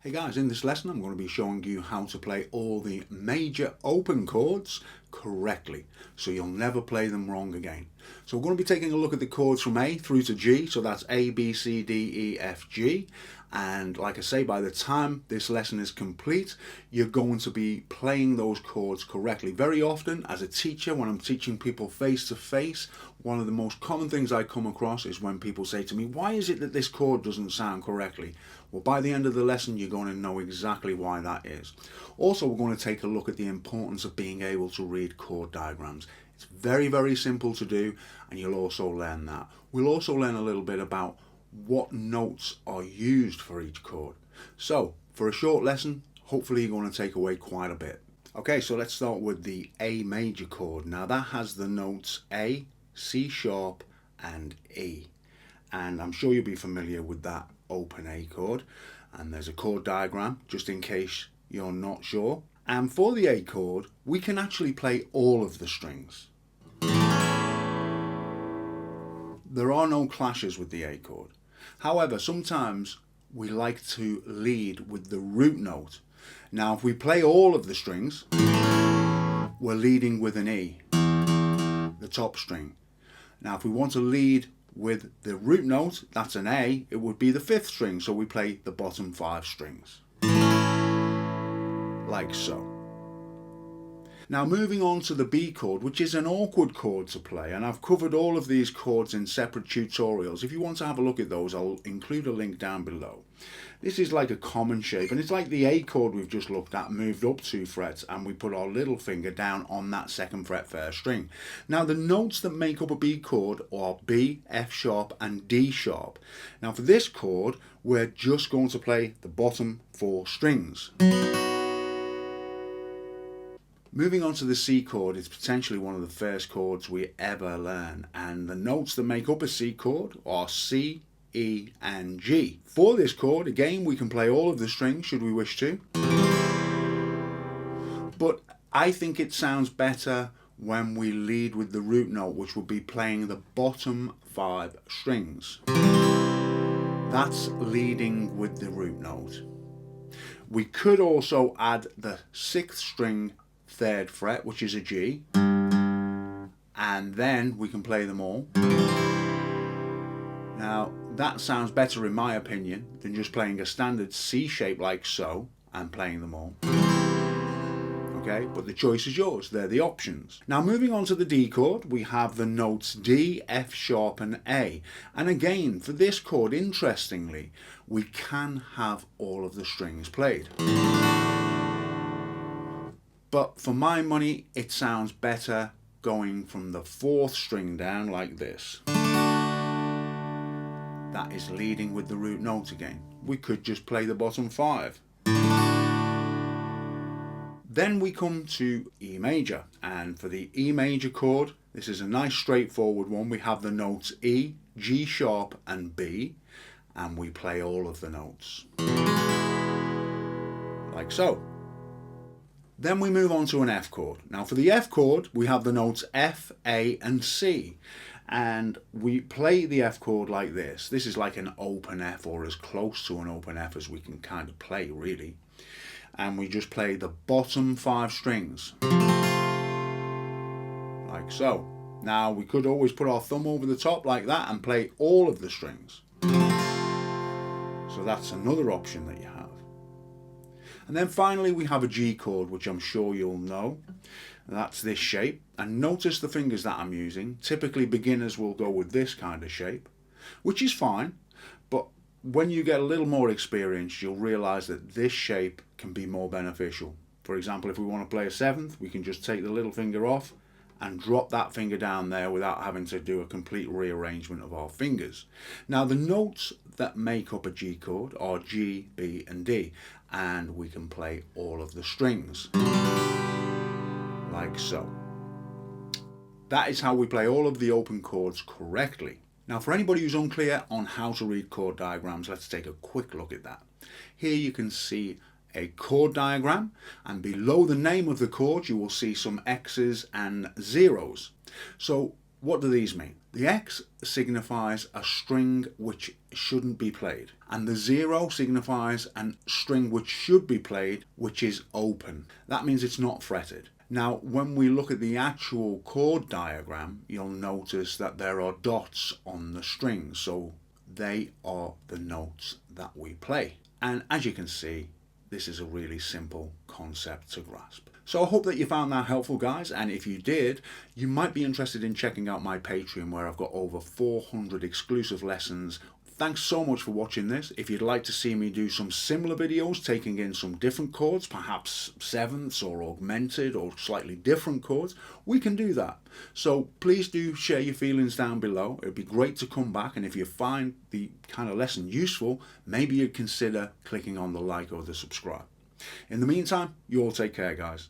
Hey guys, in this lesson I'm going to be showing you how to play all the major open chords correctly, so you'll never play them wrong again. So we're going to be taking a look at the chords from A through to G, so that's A, B, C, D, E, F, G. And like I say, by the time this lesson is complete, you're going to be playing those chords correctly. Very often, as a teacher, when I'm teaching people face to face, one of the most common things I come across is when people say to me, why is it that this chord doesn't sound correctly? Well, by the end of the lesson, you're going to know exactly why that is. Also, we're going to take a look at the importance of being able to read chord diagrams. It's very, very simple to do, and you'll also learn that. We'll also learn a little bit about what notes are used for each chord. So, for a short lesson, hopefully you're going to take away quite a bit. Okay, so let's start with the A major chord. Now that has the notes A, C sharp, and E. And I'm sure you'll be familiar with that open A chord. And there's a chord diagram, just in case you're not sure. And for the A chord, we can actually play all of the strings. There are no clashes with the A chord. However, sometimes we like to lead with the root note. Now, if we play all of the strings, we're leading with an E, the top string. Now, if we want to lead with the root note, that's an A, it would be the fifth string, so we play the bottom 5 strings. Like so. Now moving on to the B chord, which is an awkward chord to play, and I've covered all of these chords in separate tutorials. If you want to have a look at those, I'll include a link down below. This is like a common shape, and it's like the A chord we've just looked at, moved up 2 frets, and we put our little finger down on that 2nd fret first string. Now the notes that make up a B chord are B, F sharp, and D sharp. Now for this chord, we're just going to play the bottom 4 strings. Moving on to the C chord, it's potentially one of the first chords we ever learn, and the notes that make up a C chord are C, E, and G. For this chord, again, we can play all of the strings should we wish to, but I think it sounds better when we lead with the root note, which would be playing the bottom 5 strings. That's leading with the root note. We could also add the 6th string 3rd fret, which is a G, and then we can play them all. Now that sounds better in my opinion than just playing a standard C shape like so and playing them all. Okay, but the choice is yours, they're the options. Now moving on to the D chord, we have the notes D, F sharp, and A. And again, for this chord, interestingly, we can have all of the strings played. But for my money, it sounds better going from the 4th string down like this. That is leading with the root note again. We could just play the bottom 5. Then we come to E major, and for the E major chord, this is a nice straightforward one. We have the notes E, G sharp, and B, and we play all of the notes. Like so. Then we move on to an F chord. Now for the F chord, we have the notes F, A, and C. And we play the F chord like this. This is like an open F, or as close to an open F as we can kind of play, really. And we just play the bottom 5 strings. Like so. Now we could always put our thumb over the top like that and play all of the strings. So that's another option that you have. And then finally we have a G chord, which I'm sure you'll know. That's this shape. And notice the fingers that I'm using. Typically beginners will go with this kind of shape, which is fine. But when you get a little more experience, you'll realize that this shape can be more beneficial. For example, if we want to play a 7th, we can just take the little finger off and drop that finger down there without having to do a complete rearrangement of our fingers. Now the notes that make up a G chord are G, B, and D, and we can play all of the strings like so. That is how we play all of the open chords correctly. Now for anybody who's unclear on how to read chord diagrams, let's take a quick look at that. Here you can see a chord diagram, and below the name of the chord you will see some X's and zeros. So What do these mean? The X signifies a string which shouldn't be played, and the 0 signifies a string which should be played, which is open. That means it's not fretted. Now, when we look at the actual chord diagram, you'll notice that there are dots on the strings, so they are the notes that we play. And as you can see, this is a really simple concept to grasp. So I hope that you found that helpful, guys, and if you did, you might be interested in checking out my Patreon, where I've got over 400 exclusive lessons. Thanks so much for watching this. If you'd like to see me do some similar videos, taking in some different chords, perhaps sevenths or augmented or slightly different chords, we can do that. So please do share your feelings down below. It'd be great to come back, and if you find the kind of lesson useful, maybe you'd consider clicking on the like or the subscribe. In the meantime, you all take care, guys.